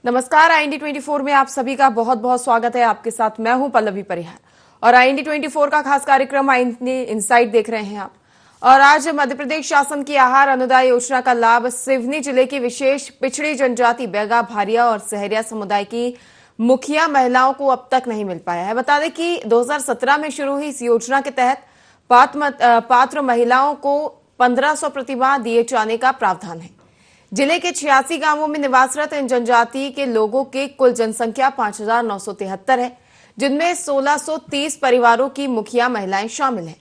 नमस्कार। IND 24 में आप सभी का बहुत बहुत स्वागत है। आपके साथ मैं हूं पल्लवी परिहार और IND 24 का खास कार्यक्रम IND इनसाइट देख रहे हैं आप। और आज मध्य प्रदेश शासन की आहार अनुदान योजना का लाभ सिवनी जिले की विशेष पिछड़ी जनजाति बैगा, भारिया और सहरिया समुदाय की मुखिया महिलाओं को अब तक नहीं मिल पाया है। बता दें कि 2017 में शुरू हुई इस योजना के तहत पात्र महिलाओं को 1500 प्रतिमाह दिए जाने का प्रावधान है। जिले के 86 गांवों में निवासरत इन जनजाति के लोगों की कुल जनसंख्या 5973 है, जिनमें 1630 परिवारों की मुखिया महिलाएं शामिल हैं।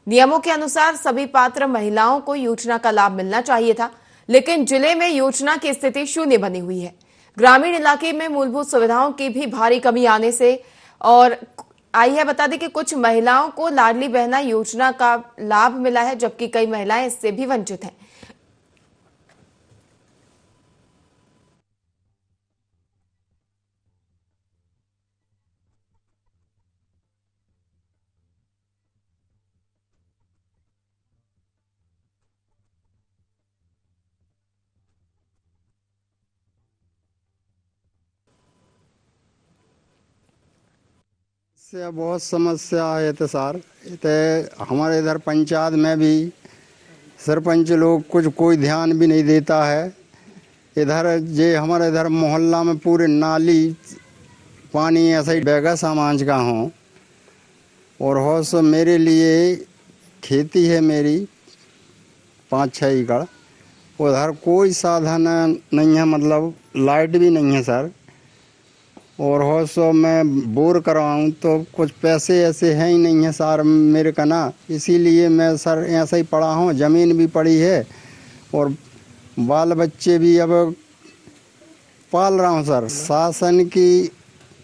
नियमों के अनुसार सभी पात्र महिलाओं को योजना का लाभ मिलना चाहिए था, लेकिन जिले में योजना की स्थिति शून्य बनी हुई है। ग्रामीण इलाके में मूलभूत सुविधाओं की भी भारी कमी आने से और आई है। बता दें कि कुछ महिलाओं को लाडली बहना योजना का लाभ मिला है, जबकि कई महिलाएं इससे भी वंचित हैं। से बहुत समस्या है तो सर हमारे इधर पंचायत में भी सरपंच लोग कोई ध्यान भी नहीं देता है। इधर हमारे इधर मोहल्ला में पूरे नाली पानी ऐसा ही बैगा समाज का हो और हो सो मेरे लिए खेती है मेरी 5-6 एकड़। उधर कोई साधन नहीं है, मतलब लाइट भी नहीं है सर। और हो सो मैं बोर करवाऊँ तो कुछ पैसे ऐसे हैं ही नहीं है सर मेरे का ना, इसीलिए मैं सर ऐसा ही पड़ा हूँ। ज़मीन भी पड़ी है और बाल बच्चे भी अब पाल रहा हूँ सर। शासन की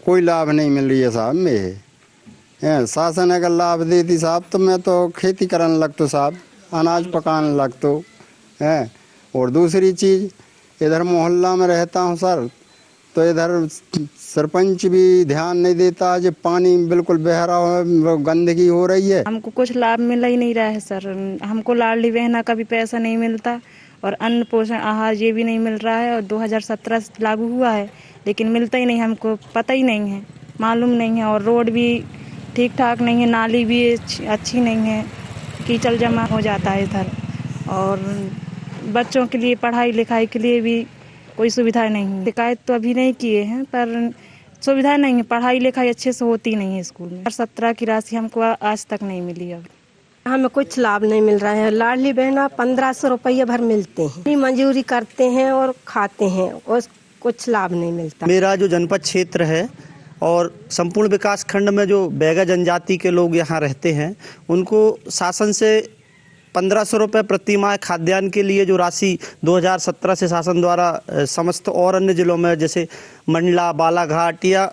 कोई लाभ नहीं मिल रही है साहब मेरे। शासन अगर लाभ देती साहब तो मैं तो खेती करने लगता साहब, अनाज पकाने लगता है। और दूसरी चीज़, इधर मोहल्ला में रहता हूँ सर, तो इधर सरपंच भी ध्यान नहीं देता। जो पानी बिल्कुल बह रहा है, गंदगी हो रही है। हमको कुछ लाभ मिल ही नहीं रहा है सर। हमको लाडली बहना का भी पैसा नहीं मिलता और अन्न पोषण आहार ये भी नहीं मिल रहा है। और 2017 से लागू हुआ है लेकिन मिलता ही नहीं, हमको पता ही नहीं है, मालूम नहीं है। और रोड भी ठीक ठाक नहीं है, नाली भी अच्छी नहीं है, कीचड़ जमा हो जाता है इधर। और बच्चों के लिए पढ़ाई लिखाई के लिए भी कोई सुविधा नहीं है। शिकायत तो अभी नहीं किए हैं पर सुविधा नहीं है, पढ़ाई लिखाई अच्छे से होती नहीं है स्कूल में। 17 की राशि हमको आज तक नहीं मिली। अब हमें कुछ लाभ नहीं मिल रहा है। लाडली बहना 1500 रुपये भर मिलते हैं, मजदूरी करते हैं और खाते हैं और कुछ लाभ नहीं मिलता। मेरा जो जनपद क्षेत्र है और संपूर्ण विकास खंड में जो बैगा जनजाति के लोग यहाँ रहते हैं, उनको शासन से 1500 रुपये प्रति माह खाद्यान्न के लिए जो राशि 2017 से शासन द्वारा समस्त और अन्य जिलों में जैसे मंडला, बालाघाट या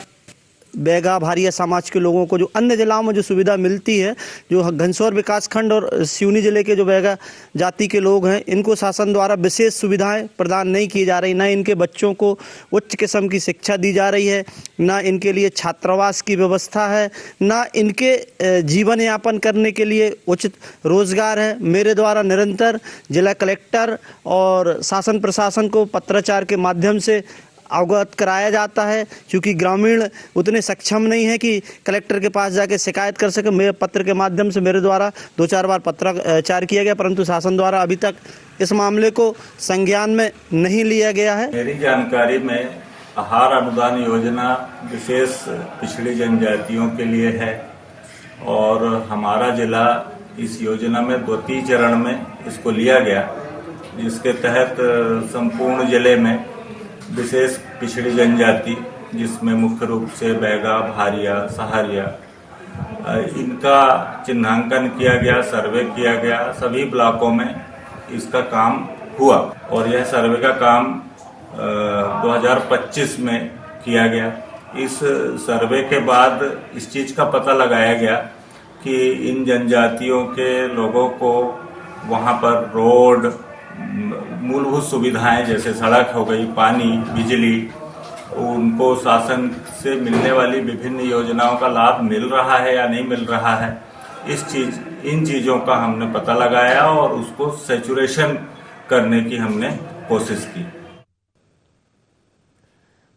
बैगा भारिया समाज के लोगों को जो अन्य जिलों में जो सुविधा मिलती है, जो घनसौर विकास खंड और सिवनी जिले के जो बैगा जाति के लोग हैं, इनको शासन द्वारा विशेष सुविधाएं प्रदान नहीं की जा रही। ना इनके बच्चों को उच्च किस्म की शिक्षा दी जा रही है, ना इनके लिए छात्रावास की व्यवस्था है, ना इनके जीवन यापन करने के लिए उचित रोजगार है। मेरे द्वारा निरंतर जिला कलेक्टर और शासन प्रशासन को पत्राचार के माध्यम से अवगत कराया जाता है, क्योंकि ग्रामीण उतने सक्षम नहीं है कि कलेक्टर के पास जाके शिकायत कर सके। मेरे पत्र के माध्यम से मेरे द्वारा 2-4 बार पत्राचार किया गया, परंतु शासन द्वारा अभी तक इस मामले को संज्ञान में नहीं लिया गया है। मेरी जानकारी में आहार अनुदान योजना विशेष पिछड़ी जनजातियों के लिए है और हमारा जिला इस योजना में 2-3 चरण में इसको लिया गया, जिसके तहत संपूर्ण जिले में विशेष पिछड़ी जनजाति, जिसमें मुख्य रूप से बैगा, भारिया, सहरिया, इनका चिन्हांकन किया गया, सर्वे किया गया। सभी ब्लॉकों में इसका काम हुआ और यह सर्वे का काम 2025 में किया गया। इस सर्वे के बाद इस चीज का पता लगाया गया कि इन जनजातियों के लोगों को वहां पर रोड, मूलभूत सुविधाएं जैसे सड़क हो गई, पानी, बिजली, उनको शासन से मिलने वाली विभिन्न योजनाओं का लाभ मिल रहा है या नहीं मिल रहा है। इन चीज़ों का हमने पता लगाया और उसको सैचुरेशन करने की हमने कोशिश की।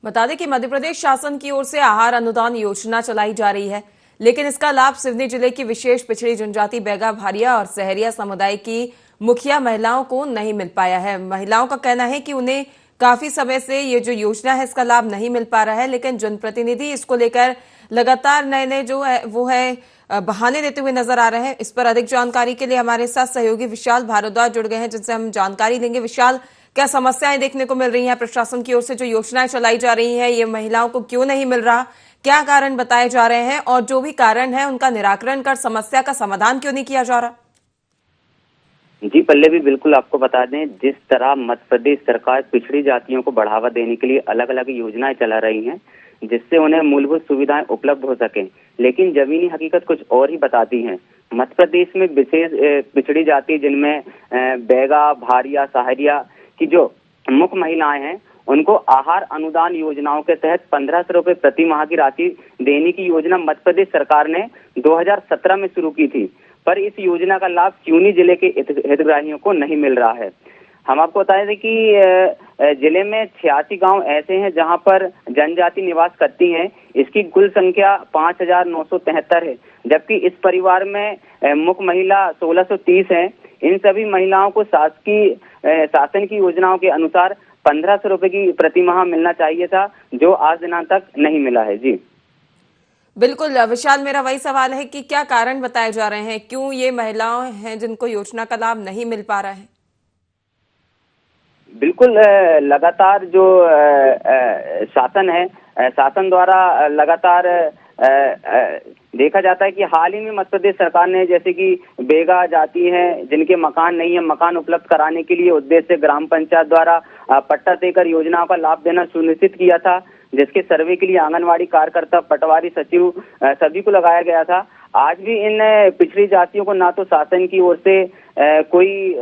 बता दें कि मध्य प्रदेश शासन की ओर से आहार अनुदान योजना चलाई जा रही है, लेकिन इसका लाभ सिवनी जिले की विशेष पिछड़ी जनजाति बैगा भारिया और सहरिया समुदाय की मुखिया महिलाओं को नहीं मिल पाया है। महिलाओं का कहना है कि उन्हें काफी समय से ये जो योजना है इसका लाभ नहीं मिल पा रहा है, लेकिन जनप्रतिनिधि इसको लेकर लगातार नए नए जो है वो है बहाने देते हुए नजर आ रहे हैं। इस पर अधिक जानकारी के लिए हमारे साथ सहयोगी विशाल भारद्वाज जुड़ गए हैं, जिनसे हम जानकारी लेंगे। विशाल, क्या समस्याएं देखने को मिल रही हैं? प्रशासन की ओर से जो योजनाएं चलाई जा रही हैं, ये महिलाओं को क्यों नहीं मिल रहा? क्या कारण बताए जा रहे हैं और जो भी कारण है उनका निराकरण कर समस्या का समाधान क्यों नहीं किया जा रहा? जी पल्लवी, बिल्कुल आपको बता दें, जिस तरह मध्य प्रदेश सरकार पिछड़ी जातियों को बढ़ावा देने के लिए अलग अलग योजनाएं चला रही हैं, जिससे उन्हें मूलभूत सुविधाएं उपलब्ध हो सके, लेकिन जमीनी हकीकत कुछ और ही बताती है। मध्य प्रदेश में विशेष पिछड़ी जाति जिनमें बैगा, भारिया, सहारिया की जो मुख्य महिलाएं हैं, उनको आहार अनुदान योजनाओं के तहत 1500 रुपए प्रति माह की राशि देने की योजना मध्य प्रदेश सरकार ने 2017 में शुरू की थी, पर इस योजना का लाभ सिवनी जिले के हितग्राहियों को नहीं मिल रहा है। हम आपको बता दें कि जिले में 86 गांव ऐसे हैं जहां पर जनजाति निवास करती हैं। इसकी कुल संख्या 5973 है, जबकि इस परिवार में मुख्य महिला 1630 हैं। इन सभी महिलाओं को शासन की योजनाओं के अनुसार 1500 रुपए की प्रति माह मिलना चाहिए था, जो आज दिनांक तक नहीं मिला है। जी बिल्कुल विशाल, मेरा वही सवाल है कि क्या कारण बताए जा रहे हैं, क्यों ये महिलाएं हैं जिनको योजना का लाभ नहीं मिल पा रहा है? बिल्कुल, लगातार जो शासन है, शासन द्वारा लगातार देखा जाता है कि हाल ही में मध्य प्रदेश सरकार ने, जैसे कि बेगा जाति है जिनके मकान नहीं है, मकान उपलब्ध कराने के लिए उद्देश्य से ग्राम पंचायत द्वारा पट्टा देकर योजनाओं का लाभ देना सुनिश्चित किया था, जिसके सर्वे के लिए आंगनवाड़ी कार्यकर्ता, पटवारी, सचिव सभी को लगाया गया था। आज भी इन पिछड़ी जातियों को ना तो शासन की ओर से कोई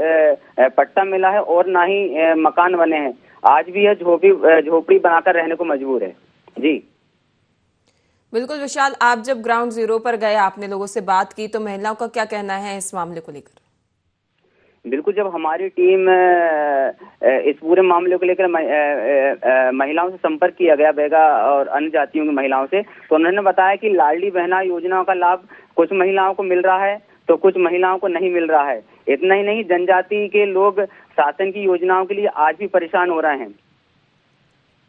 पट्टा मिला है और ना ही मकान बने हैं। आज भी यह झोपड़ी बनाकर रहने को मजबूर है। जी बिल्कुल विशाल, आप जब ग्राउंड जीरो पर गए, आपने लोगों से बात की, तो महिलाओं का क्या कहना है इस मामले को लेकर? बिल्कुल, जब हमारी टीम इस पूरे मामले को लेकर महिलाओं से संपर्क किया गया, बैगा और अन्य जातियों की महिलाओं से, तो उन्होंने बताया कि लाडली बहना योजनाओं का लाभ कुछ महिलाओं को मिल रहा है तो कुछ महिलाओं को नहीं मिल रहा है। इतना ही नहीं, जनजाति के लोग शासन की योजनाओं के लिए आज भी परेशान हो रहे हैं।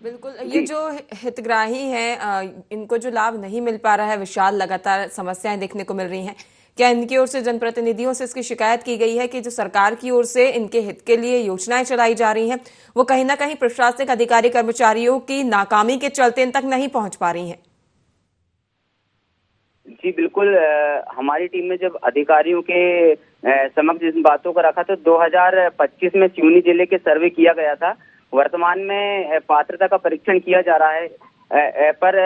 बिल्कुल, ये जो हितग्राही हैं, इनको जो लाभ नहीं मिल पा रहा है विशाल, लगातार समस्याएं देखने को मिल रही हैं। क्या इनकी ओर से जनप्रतिनिधियों से इसकी शिकायत की गई है कि जो सरकार की ओर से इनके हित के लिए योजनाएं चलाई जा रही हैं, वो कहीं ना कहीं प्रशासनिक अधिकारी कर्मचारियों की नाकामी के चलते इन तक नहीं पहुंच पा रही हैं? जी बिल्कुल, हमारी टीम में जब अधिकारियों के समक्ष इन बातों को रखा तो 2025 में सिवनी जिले के सर्वे किया गया था। वर्तमान में पात्रता का परीक्षण किया जा रहा है, पर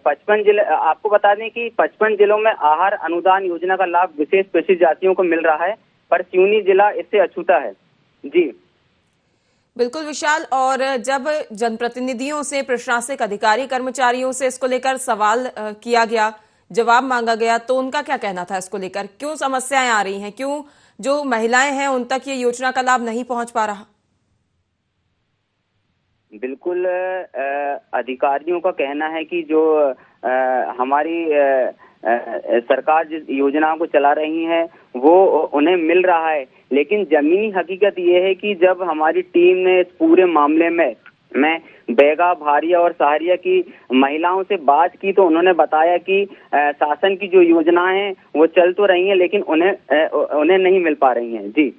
55 जिले, आपको बता दें कि 55 जिलों में आहार अनुदान योजना का लाभ विशेष पिछड़ी जातियों को मिल रहा है, पर सिवनी जिला इससे अछूता है। जी बिल्कुल विशाल, और जब जनप्रतिनिधियों से, प्रशासनिक अधिकारी कर्मचारियों से इसको लेकर सवाल किया गया, जवाब मांगा गया, तो उनका क्या कहना था इसको लेकर? क्यों समस्याएं आ रही हैं, क्यों जो महिलाएं हैं उन तक ये योजना का लाभ नहीं पहुंच पा रहा? बिल्कुल, अधिकारियों का कहना है कि जो हमारी सरकार जिस योजनाओं को चला रही है वो उन्हें मिल रहा है, लेकिन जमीनी हकीकत ये है कि जब हमारी टीम ने इस पूरे मामले में बैगा, भारिया और सहारिया की महिलाओं से बात की तो उन्होंने बताया कि शासन की जो योजनाएं हैं वो चल तो रही हैं, लेकिन उन्हें नहीं मिल पा रही हैं। जी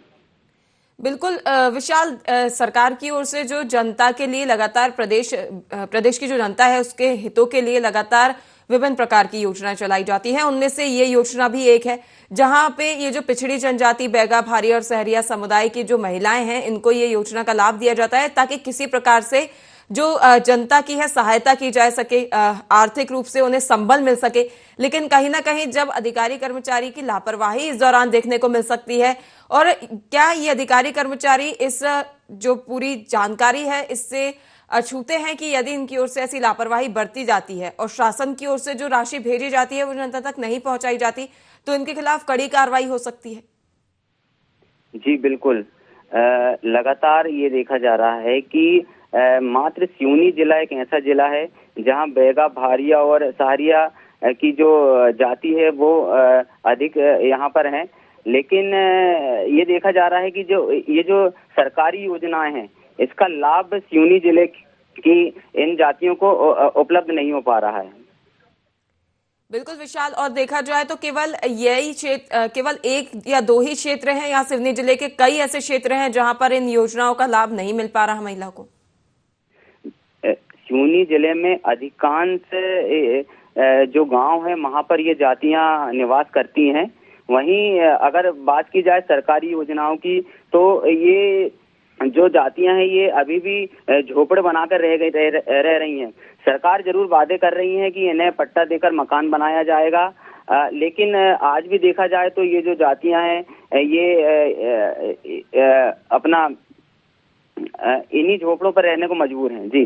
बिल्कुल विशाल, सरकार की ओर से जो जनता के लिए लगातार प्रदेश की जो जनता है उसके हितों के लिए लगातार विभिन्न प्रकार की योजनाएं चलाई जाती हैं। उनमें से ये योजना भी एक है, जहां पे ये जो पिछड़ी जनजाति बैगा, भारिया और सहरिया समुदाय की जो महिलाएं हैं, इनको ये योजना का लाभ दिया जाता है ताकि किसी प्रकार से जो जनता की है सहायता की जा सके, आर्थिक रूप से उन्हें संबल मिल सके। लेकिन कहीं ना कहीं जब अधिकारी कर्मचारी की लापरवाही इस दौरान देखने को मिल सकती है, और क्या ये अधिकारी कर्मचारी इस जो पूरी जानकारी है इससे अछूते हैं कि यदि इनकी ओर से ऐसी लापरवाही बरती जाती है और शासन की ओर से जो राशि भेजी जाती है वो जनता तक नहीं पहुंचाई जाती, तो इनके खिलाफ कड़ी कार्रवाई हो सकती है? जी बिल्कुल, लगातार ये देखा जा रहा है कि मात्र सिवनी जिला एक ऐसा जिला है जहां बैगा, भारिया और सहारिया की जो जाति है वो अधिक यहाँ पर है। लेकिन ये देखा जा रहा है कि ये जो सरकारी योजनाएं हैं इसका लाभ सिवनी जिले की इन जातियों को उपलब्ध नहीं हो पा रहा है। बिल्कुल विशाल, और देखा जाए तो केवल यही क्षेत्र, केवल एक या दो ही क्षेत्र हैं या सिवनी जिले के कई ऐसे क्षेत्र हैं जहां पर इन योजनाओं का लाभ नहीं मिल पा रहा महिला को? सिवनी जिले में अधिकांश जो गांव है वहां पर ये जातियां निवास करती हैं। वहीं अगर बात की जाए सरकारी योजनाओं की तो ये जो जातियां हैं ये अभी भी झोपड़ बनाकर रह रही हैं। सरकार जरूर वादे कर रही है कि इन्हें पट्टा देकर मकान बनाया जाएगा, लेकिन आज भी देखा जाए तो ये जो जातियां हैं ये अपना इन्हीं झोपड़ों पर रहने को मजबूर हैं। जी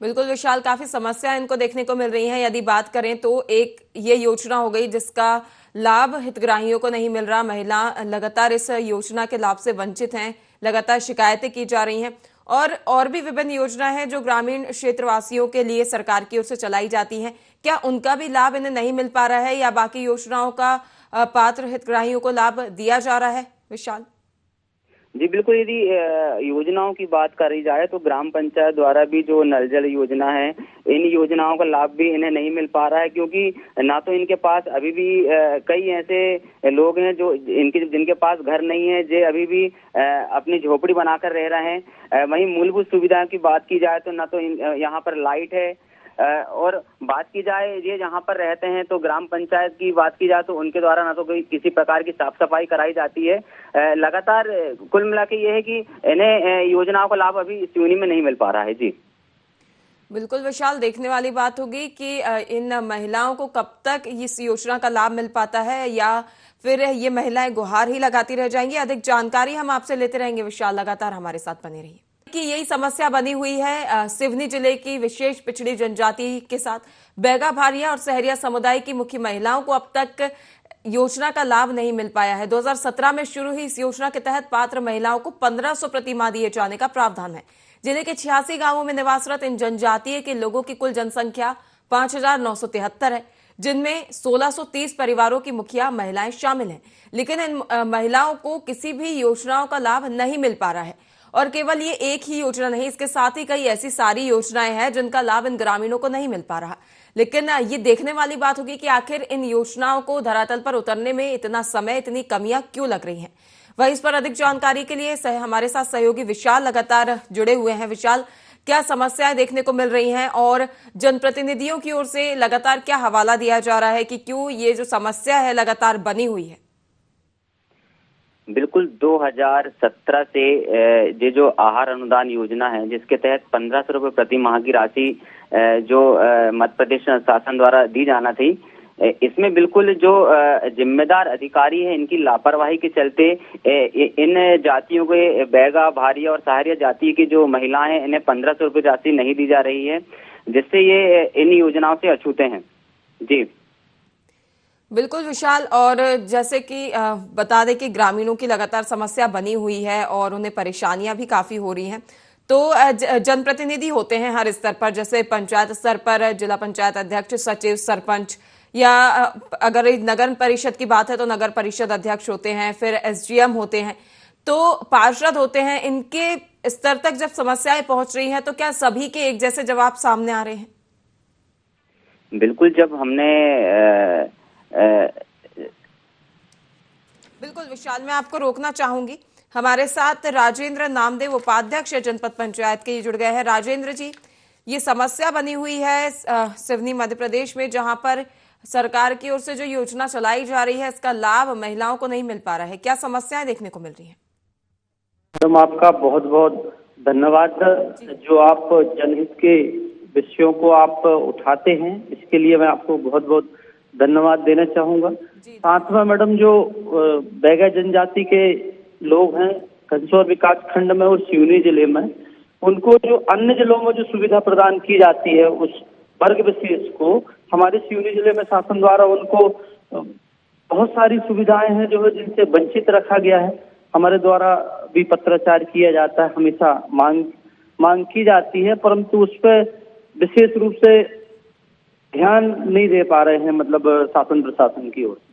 बिल्कुल विशाल, काफी समस्या इनको देखने को मिल रही है। यदि बात करें तो एक ये योजना हो गई जिसका लाभ हितग्राहियों को नहीं मिल रहा, महिला लगातार इस योजना के लाभ से वंचित हैं, लगातार शिकायतें की जा रही हैं, और भी विभिन्न योजनाएं हैं जो ग्रामीण क्षेत्रवासियों के लिए सरकार की ओर से चलाई जाती हैं। क्या उनका भी लाभ इन्हें नहीं मिल पा रहा है या बाकी योजनाओं का पात्र हितग्राहियों को लाभ दिया जा रहा है? विशाल जी बिल्कुल, यदि योजनाओं की बात करी जाए तो ग्राम पंचायत द्वारा भी जो नल जल योजना है इन योजनाओं का लाभ भी इन्हें नहीं मिल पा रहा है, क्योंकि ना तो इनके पास अभी भी कई ऐसे लोग हैं जो जिनके पास घर नहीं है, जो अभी भी अपनी झोपड़ी बनाकर रह रहे हैं। वहीं मूलभूत सुविधाओं की बात की जाए तो ना तो यहाँ पर लाइट है, और बात की जाए ये जहाँ पर रहते हैं तो ग्राम पंचायत की बात की जाए तो उनके द्वारा ना तो कोई किसी प्रकार की साफ सफाई कराई जाती है। लगातार कुल मिला के ये है कि इन्हें योजनाओं का लाभ अभी सिवनी में नहीं मिल पा रहा है। जी बिल्कुल विशाल, देखने वाली बात होगी कि इन महिलाओं को कब तक इस योजना का लाभ मिल पाता है या फिर ये महिलाएं गुहार ही लगाती रह जाएंगी। अधिक जानकारी हम आपसे लेते रहेंगे विशाल, लगातार हमारे साथ बने रहिए। कि यही समस्या बनी हुई है सिवनी जिले की विशेष पिछड़ी जनजाति के साथ। बैगा, भारिया और सहरिया समुदाय की मुख्य महिलाओं को अब तक योजना का लाभ नहीं मिल पाया है। 2017 में शुरू हुई इस योजना के तहत पात्र महिलाओं को 1500 प्रति माह दिए जाने का प्रावधान है। जिले के 86 गांवों में निवासरत इन जनजातीय के लोगों की कुल जनसंख्या 5973 है, जिनमें 1630 परिवारों की मुखिया महिलाएं शामिल हैं। लेकिन इन महिलाओं को किसी भी योजनाओं का लाभ नहीं मिल पा रहा है, और केवल ये एक ही योजना नहीं, इसके साथ ही कई ऐसी सारी योजनाएं हैं जिनका लाभ इन ग्रामीणों को नहीं मिल पा रहा। लेकिन ये देखने वाली बात होगी कि आखिर इन योजनाओं को धरातल पर उतरने में इतना समय, इतनी कमियां क्यों लग रही हैं। वहीं इस पर अधिक जानकारी के लिए हमारे साथ सहयोगी विशाल लगातार जुड़े हुए हैं। विशाल, क्या समस्याएं देखने को मिल रही हैं और जनप्रतिनिधियों की ओर से लगातार क्या हवाला दिया जा रहा है कि क्यों ये जो समस्या है लगातार बनी हुई है? बिल्कुल, 2017 से ये जो आहार अनुदान योजना है जिसके तहत 1500 रुपये प्रति माह की राशि जो मध्य प्रदेश शासन द्वारा दी जाना थी, इसमें बिल्कुल जो जिम्मेदार अधिकारी है इनकी लापरवाही के चलते इन जातियों के बैगा, भारिया और सहारिया जाति की जो महिलाएं हैं इन्हें 1500 रुपये राशि नहीं दी जा रही है, जिससे ये इन योजनाओं से अछूते हैं। जी बिल्कुल विशाल, और जैसे कि बता दें कि ग्रामीणों की लगातार समस्या बनी हुई है और उन्हें परेशानियां भी काफी हो रही हैं। तो जनप्रतिनिधि होते हैं हर स्तर पर, जैसे पंचायत स्तर पर जिला पंचायत अध्यक्ष, सचिव, सरपंच, या अगर नगर परिषद की बात है तो नगर परिषद अध्यक्ष होते हैं, फिर एसडीएम होते हैं, तो पार्षद होते हैं। इनके स्तर तक जब समस्याएं पहुंच रही हैं तो क्या सभी के एक जैसे जवाब सामने आ रहे हैं? बिल्कुल, जब हमने बिल्कुल विशाल, मैं आपको रोकना चाहूंगी। हमारे साथ राजेंद्र नामदेव, उपाध्यक्ष जनपद पंचायत के जुड़ गए हैं। राजेंद्र जी, ये समस्या बनी हुई है सिवनी मध्य प्रदेश में, जहां पर सरकार की ओर से जो योजना चलाई जा रही है इसका लाभ महिलाओं को नहीं मिल पा रहा है, क्या समस्याएं देखने को मिल रही हैं? मैडम, आपका बहुत बहुत धन्यवाद। जो आप जनहित के विषयों को आप उठाते हैं इसके लिए मैं आपको बहुत बहुत धन्यवाद देना चाहूंगा। साथ में मैडम, जो बैगा जनजाति के लोग हैं कंसौर विकास खंड में और सिवनी जिले में, उनको जो अन्य जिलों में जो सुविधा प्रदान की जाती है उस वर्ग विशेष को हमारे सिवनी जिले में शासन द्वारा उनको बहुत सारी सुविधाएं हैं जो है जिनसे वंचित रखा गया है। हमारे द्वारा भी पत्राचार किया जाता है, हमेशा मांग मांग की जाती है, परंतु उस पर विशेष रूप से ध्यान नहीं दे पा रहे हैं, मतलब शासन प्रशासन की ओर से।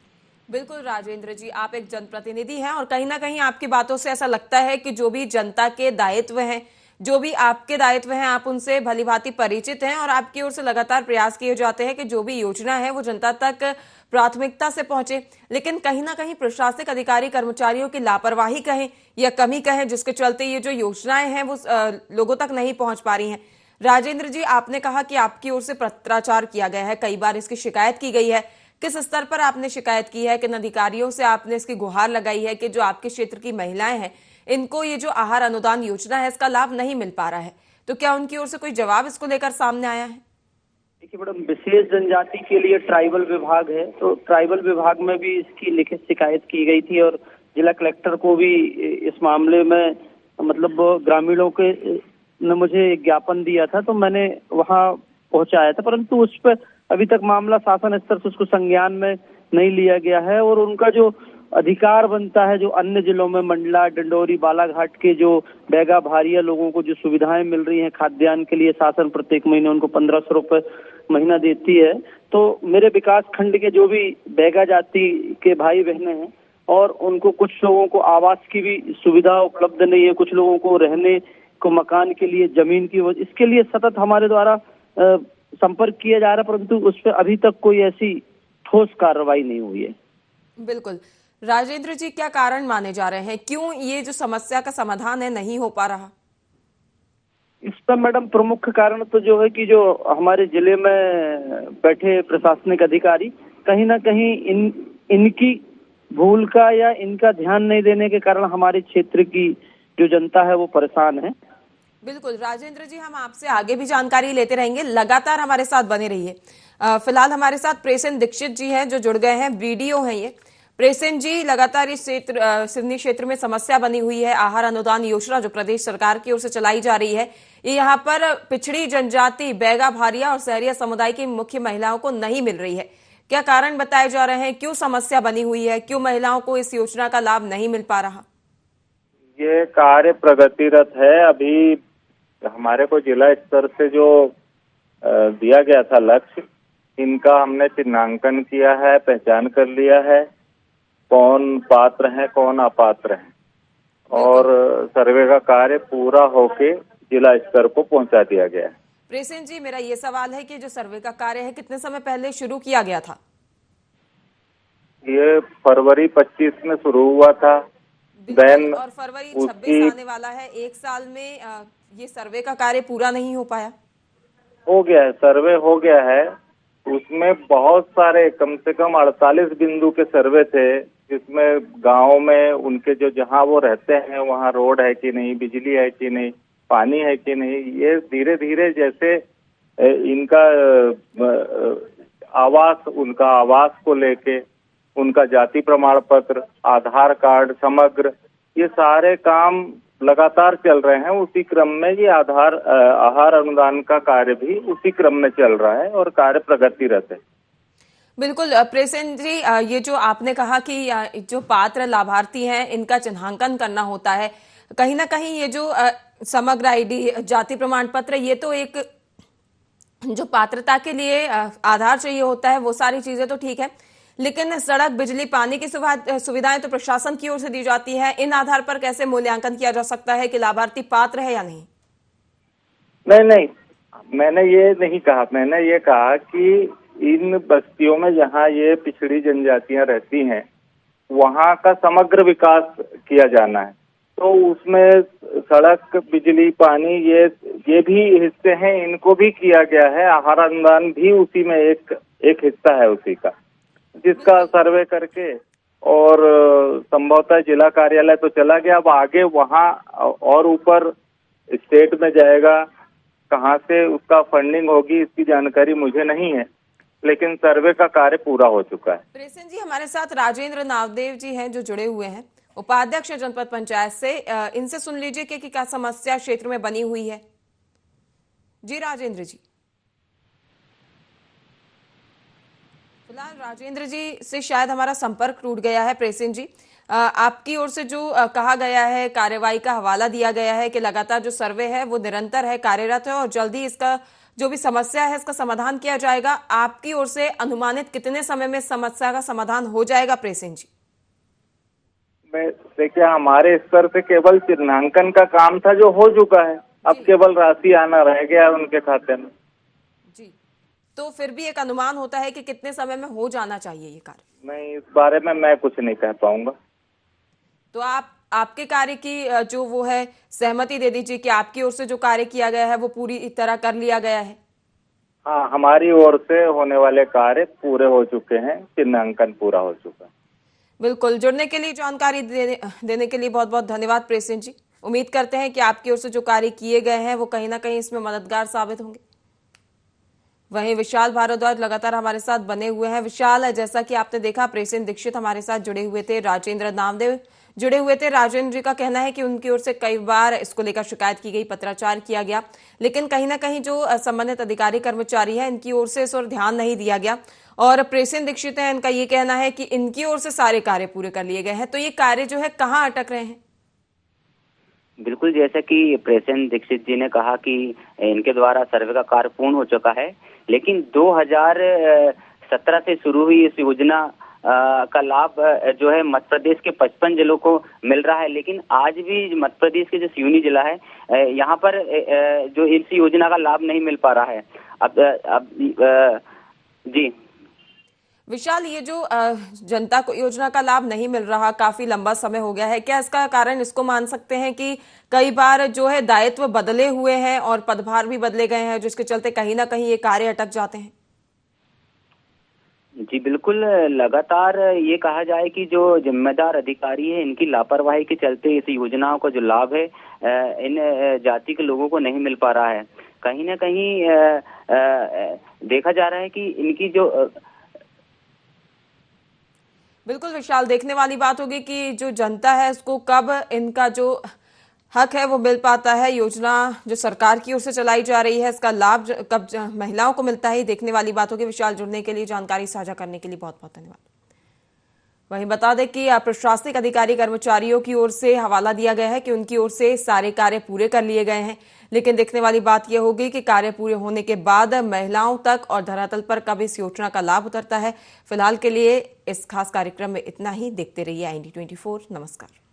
बिल्कुल राजेंद्र जी, आप एक जनप्रतिनिधि हैं और कहीं ना कहीं आपकी बातों से ऐसा लगता है कि जो भी जनता के दायित्व हैं, जो भी आपके दायित्व हैं, आप उनसे भलीभांति परिचित हैं और आपकी ओर से लगातार प्रयास किए जाते हैं कि जो भी योजना है वो जनता तक प्राथमिकता से पहुंचे। लेकिन कहीं ना कहीं प्रशासनिक अधिकारी कर्मचारियों की लापरवाही कहें या कमी कहें, जिसके चलते ये जो योजनाएं हैं वो लोगों तक नहीं पहुंच पा रही हैं। राजेंद्र जी, आपने कहा कि आपकी ओर से पत्राचार किया गया है, कई बार इसकी शिकायत की गई है। किस स्तर पर आपने शिकायत की है, किन अधिकारियों से आपने इसकी गुहार लगाई है कि जो आपके क्षेत्र की महिलाएं हैं इनको ये जो आहार अनुदान योजना है इसका लाभ नहीं मिल पा रहा है, तो क्या उनकी ओर से कोई जवाब इसको लेकर सामने आया है? देखिए मैडम, विशेष जनजाति के लिए ट्राइबल विभाग है, तो ट्राइबल विभाग में भी इसकी लिखित शिकायत की गई थी और जिला कलेक्टर को भी इस मामले में मतलब ग्रामीणों के ने मुझे ज्ञापन दिया था, तो मैंने वहां पहुंचाया था, परंतु उस पर अभी तक मामला शासन स्तर से उसको संज्ञान में नहीं लिया गया है। और उनका जो अधिकार बनता है, जो अन्य जिलों में मंडला, डिंडोरी, बालाघाट के जो बैगा भारिया लोगों को जो सुविधाएं मिल रही हैं खाद्यान्न के लिए, शासन प्रत्येक महीने उनको 1500 रुपए महीना देती है, तो मेरे विकास खंड के जो भी बैगा जाति के भाई बहने हैं और उनको कुछ लोगों को आवास की भी सुविधा उपलब्ध नहीं है, कुछ लोगों को रहने को मकान के लिए जमीन की, इसके लिए सतत हमारे द्वारा संपर्क किया जा रहा है, परंतु उस पर अभी तक कोई ऐसी ठोस कार्रवाई नहीं हुई है। बिल्कुल राजेंद्र जी, क्या कारण माने जा रहे हैं, क्यों ये जो समस्या का समाधान है नहीं हो पा रहा? इस पर मैडम प्रमुख कारण तो जो है कि जो हमारे जिले में बैठे प्रशासनिक अधिकारी कहीं ना कहीं इनकी भूल का या इनका ध्यान नहीं देने के कारण हमारे क्षेत्र की जो जनता है वो परेशान है। बिल्कुल राजेंद्र जी, हम आपसे आगे भी जानकारी लेते रहेंगे, लगातार हमारे साथ बने रहिए। फिलहाल हमारे साथ प्रेसेन दीक्षित जी हैं जो जुड़ गए हैं, बीडीओ हैं ये। प्रेसेन जी, लगातार इस क्षेत्र सिवनी क्षेत्र में समस्या बनी हुई है, आहार अनुदान योजना जो प्रदेश सरकार की ओर से चलाई जा रही है, ये यहाँ पर पिछड़ी जनजाति, बैगा भारिया और सहरिया समुदाय की मुख्य महिलाओं को नहीं मिल रही है। क्या कारण बताए जा रहे हैं, क्यों समस्या बनी हुई है, क्यों महिलाओं को इस योजना का लाभ नहीं मिल पा रहा? ये कार्य प्रगतिरत है। अभी हमारे को जिला स्तर से जो दिया गया था लक्ष्य, इनका हमने चिन्हांकन किया है, पहचान कर लिया है कौन पात्र हैं कौन अपात्र हैं, और सर्वे का कार्य पूरा होके जिला स्तर को पहुंचा दिया गया है। प्रेसेन जी, मेरा ये सवाल है कि जो सर्वे का कार्य है कितने समय पहले शुरू किया गया था? ये फरवरी 25 में शुरू हुआ था, देन और फरवरी 26 आने वाला है, एक साल में ये सर्वे का कार्य पूरा नहीं हो पाया? हो गया है, सर्वे हो गया है। उसमें बहुत सारे, कम से कम 48 बिंदु के सर्वे थे, जिसमें गांव में उनके जो जहां वो रहते हैं वहां रोड है कि नहीं, बिजली है कि नहीं, पानी है कि नहीं, ये धीरे धीरे जैसे इनका आवास, उनका आवास को लेके, उनका जाति प्रमाण पत्र, आधार कार्ड, समग्र, ये सारे काम लगातार चल रहे हैं। उसी क्रम में ये आहार अनुदान का कार्य भी उसी क्रम में चल रहा है और कार्य प्रगतिरत है। बिल्कुल प्रेसेन जी, ये जो आपने कहा कि जो पात्र लाभार्थी हैं इनका चिन्हांकन करना होता है, कहीं ना कहीं ये जो समग्र आईडी, जाति प्रमाण पत्र, ये तो एक जो पात्रता के लिए आधार चाहिए होता है, वो सारी चीजें तो ठीक है, लेकिन सड़क, बिजली, पानी की सुविधाएं तो प्रशासन की ओर से दी जाती है। इन आधार पर कैसे मूल्यांकन किया जा सकता है कि लाभार्थी पात्र है या नहीं? नहीं, मैंने ये नहीं कहा। मैंने ये कहा कि इन बस्तियों में जहाँ ये पिछड़ी जनजातियां रहती हैं वहाँ का समग्र विकास किया जाना है, तो उसमें सड़क, बिजली, पानी, ये भी हिस्से हैं, इनको भी किया गया है। आहार अनुदान भी उसी में एक हिस्सा है उसी का, जिसका सर्वे करके और संभवतः जिला कार्यालय तो चला गया, अब आगे वहाँ और ऊपर स्टेट में जाएगा, कहाँ से उसका फंडिंग होगी इसकी जानकारी मुझे नहीं है, लेकिन सर्वे का कार्य पूरा हो चुका है। प्रेसेन जी, हमारे साथ राजेंद्र नावदेव जी हैं जो जुड़े हुए हैं, उपाध्यक्ष जनपद पंचायत से। इनसे सुन लीजिए कि क्या समस्या क्षेत्र में बनी हुई है। जी राजेंद्र जी। फिलहाल राजेंद्र जी से शायद हमारा संपर्क टूट गया है। प्रेसेन जी, आपकी ओर से जो कहा गया है, कार्रवाई का हवाला दिया गया है कि लगातार जो सर्वे है वो निरंतर है, कार्यरत है और जल्दी इसका जो भी समस्या है इसका समाधान किया जाएगा। आपकी ओर से अनुमानित कितने समय में समस्या का समाधान हो जाएगा प्रेसिंग जी? देखिए, हमारे स्तर से केवल चिन्हांकन का काम था जो हो चुका है, अब केवल राशि आना रह गया है उनके खाते में। जी, तो फिर भी एक अनुमान होता है कि कितने समय में हो जाना चाहिए ये कार्य? नहीं, इस बारे में मैं कुछ नहीं कह पाऊंगा। तो आपके कार्य की जो वो है सहमति दे दीजिए कि आपकी ओर से जो कार्य किया गया है वो पूरी तरह कर लिया गया है। हाँ, हमारी ओर से होने वाले कार्य पूरे हो चुके हैं, चिन्हांकन पूरा हो चुका है। बिल्कुल, जुड़ने के लिए, जानकारी देने के लिए बहुत बहुत धन्यवाद प्रेसिंग जी। उम्मीद करते हैं कि आपकी ओर से जो कार्य किए गए हैं वो कहीं ना कहीं इसमें मददगार साबित होंगे। वहीं विशाल भारद्वाज लगातार हमारे साथ बने हुए हैं। विशाल, जैसा कि आपने देखा, प्रेसिंग दीक्षित हमारे साथ जुड़े हुए थे, राजेंद्र नामदेव जुड़े हुए थे। राजेंद्र जी का कहना है कि उनकी ओर से कई बार इसको लेकर शिकायत की गई, पत्राचार किया गया, लेकिन कहीं ना कहीं जो संबंधित अधिकारी कर्मचारी है इनकी ओर से इस ओर ध्यान नहीं दिया गया। और प्रेसिंग दीक्षित है, इनका ये कहना है कि इनकी ओर से सारे कार्य पूरे कर लिए गए हैं। तो ये कार्य जो है कहाँ अटक रहे हैं? बिल्कुल, जैसा कि प्रेसिंग दीक्षित जी ने कहा कि इनके द्वारा सर्वे का कार्य पूर्ण हो चुका है, लेकिन 2017 से शुरू हुई इस योजना का लाभ जो है मध्य प्रदेश के 55 जिलों को मिल रहा है, लेकिन आज भी मध्य प्रदेश के जो सिवनी जिला है यहाँ पर जो इस योजना का लाभ नहीं मिल पा रहा है। अब जी विशाल, ये जो जनता को योजना का लाभ नहीं मिल रहा, काफी लंबा समय हो गया है, क्या इसका कारण इसको मान सकते हैं कि कई बार जो है दायित्व बदले हुए हैं और पदभार भी बदले गए हैं, जिसके चलते कहीं ना कहीं ये कार्य अटक जाते हैं? जी बिल्कुल, लगातार ये कहा जाए कि जो जिम्मेदार अधिकारी है इनकी लापरवाही के चलते इस योजनाओं का जो लाभ है इन जाति के लोगों को नहीं मिल पा रहा है। कहीं ना कहीं देखा जा रहा है कि इनकी जो बिल्कुल विशाल, देखने वाली बात होगी कि जो जनता है उसको कब इनका जो हक है वो मिल पाता है। योजना जो सरकार की ओर से चलाई जा रही है इसका लाभ कब महिलाओं को मिलता है, देखने वाली बात होगी। विशाल, जुड़ने के लिए, जानकारी साझा करने के लिए बहुत बहुत धन्यवाद। वहीं बता दें कि प्रशासनिक अधिकारी कर्मचारियों की ओर से हवाला दिया गया है कि उनकी ओर से सारे कार्य पूरे कर लिए गए हैं, लेकिन देखने वाली बात यह होगी कि कार्य पूरे होने के बाद महिलाओं तक और धरातल पर कब इस योजना का लाभ उतरता है। फिलहाल के लिए इस खास कार्यक्रम में इतना ही। देखते रहिए IND24। नमस्कार।